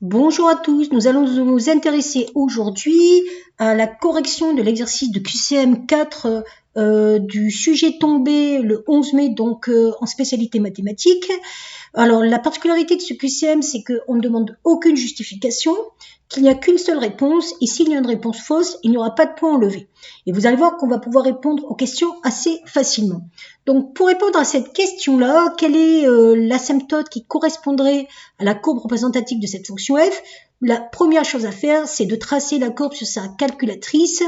Bonjour à tous, nous allons nous intéresser aujourd'hui à la correction de l'exercice de QCM 4 du sujet tombé le 11 mai donc en spécialité mathématiques. Alors la particularité de ce QCM, c'est qu'on ne demande aucune justification, qu'il n'y a qu'une seule réponse et s'il y a une réponse fausse, il n'y aura pas de point enlevé. Et vous allez voir qu'on va pouvoir répondre aux questions assez facilement. Donc pour répondre à cette question-là, quelle est l'asymptote qui correspondrait à la courbe représentative de cette fonction f? La première chose à faire, c'est de tracer la courbe sur sa calculatrice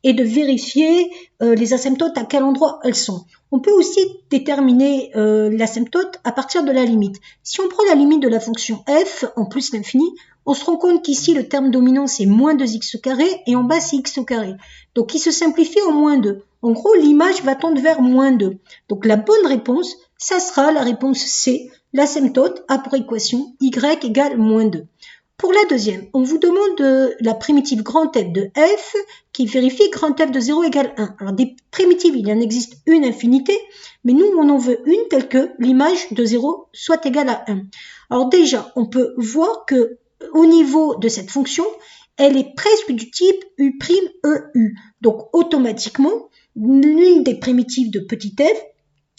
et de vérifier les asymptotes à quel endroit elles sont. On peut aussi déterminer l'asymptote à partir de la limite. Si on prend la limite de la fonction f en plus l'infini, on se rend compte qu'ici le terme dominant c'est moins 2x au carré et en bas c'est x au carré. Donc il se simplifie en moins 2. En gros, l'image va tendre vers moins 2. Donc la bonne réponse, ça sera la réponse C. L'asymptote a pour équation y égale moins 2. Pour la deuxième, on vous demande la primitive grand F de f qui vérifie grand F de 0 égale 1. Alors des primitives, il en existe une infinité, mais nous on en veut une telle que l'image de 0 soit égale à 1. Alors déjà, on peut voir que au niveau de cette fonction, elle est presque du type U'(EU). Donc automatiquement, l'une des primitives de petit f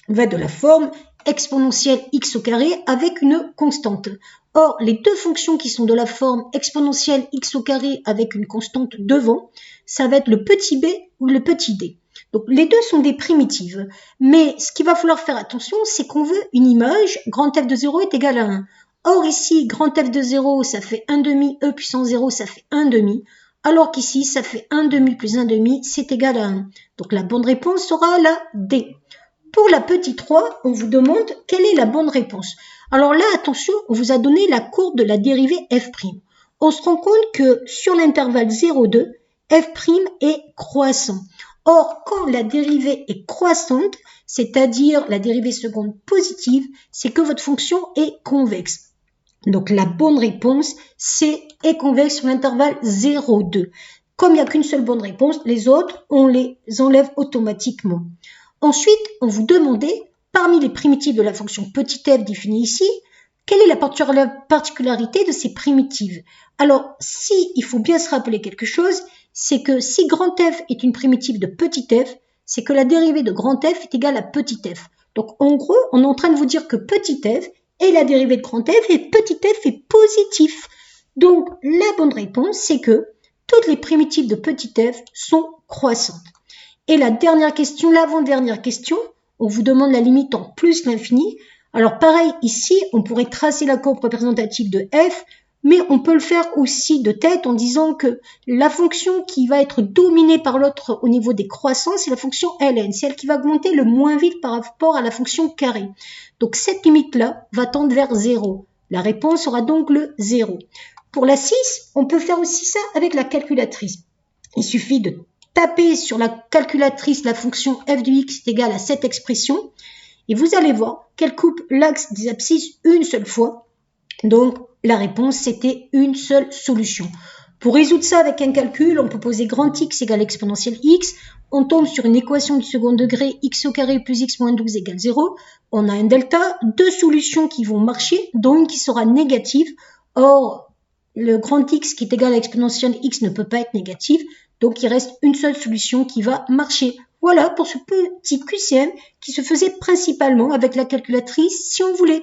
va de la forme exponentielle x au carré avec une constante. Or, les deux fonctions qui sont de la forme exponentielle x au carré avec une constante devant, ça va être le petit b ou le petit d. Donc, les deux sont des primitives. Mais ce qu'il va falloir faire attention, c'est qu'on veut une image, grand f de 0 est égal à 1. Or, ici, grand f de 0, ça fait 1 demi, e puissance 0, ça fait 1 demi. Alors qu'ici, ça fait 1 demi plus 1 demi, c'est égal à 1. Donc, la bonne réponse sera la D. Pour la petite 3, on vous demande quelle est la bonne réponse. Alors là, attention, on vous a donné la courbe de la dérivée f'. On se rend compte que sur l'intervalle 0,2, f' est croissant. Or, quand la dérivée est croissante, c'est-à-dire la dérivée seconde positive, c'est que votre fonction est convexe. Donc la bonne réponse, c'est est convexe sur l'intervalle 0,2. Comme il n'y a qu'une seule bonne réponse, les autres, on les enlève automatiquement. Ensuite, on vous demandait, parmi les primitives de la fonction petit f définie ici, quelle est la particularité de ces primitives? Alors, si il faut bien se rappeler quelque chose, c'est que si grand f est une primitive de petit f, c'est que la dérivée de grand f est égale à petit f. Donc, en gros, on est en train de vous dire que petit f est la dérivée de grand f et petit f est positif. Donc, la bonne réponse, c'est que toutes les primitives de petit f sont croissantes. Et la dernière question, l'avant-dernière question, on vous demande la limite en plus l'infini. Alors pareil, ici, on pourrait tracer la courbe représentative de f, mais on peut le faire aussi de tête en disant que la fonction qui va être dominée par l'autre au niveau des croissants, c'est la fonction ln, c'est elle qui va augmenter le moins vite par rapport à la fonction carré. Donc cette limite-là va tendre vers 0. La réponse sera donc le 0. Pour la 6, on peut faire aussi ça avec la calculatrice. Il suffit de taper sur la calculatrice la fonction f de x est égale à cette expression et vous allez voir qu'elle coupe l'axe des abscisses une seule fois. Donc la réponse c'était une seule solution. Pour résoudre ça avec un calcul, on peut poser grand x égale exponentielle x. On tombe sur une équation du second degré x au carré plus x moins 12 égale 0. On a un delta, deux solutions qui vont marcher, dont une qui sera négative. Or, le grand x qui est égal à exponentielle x ne peut pas être négative. Donc, il reste une seule solution qui va marcher. Voilà pour ce petit QCM qui se faisait principalement avec la calculatrice si on voulait.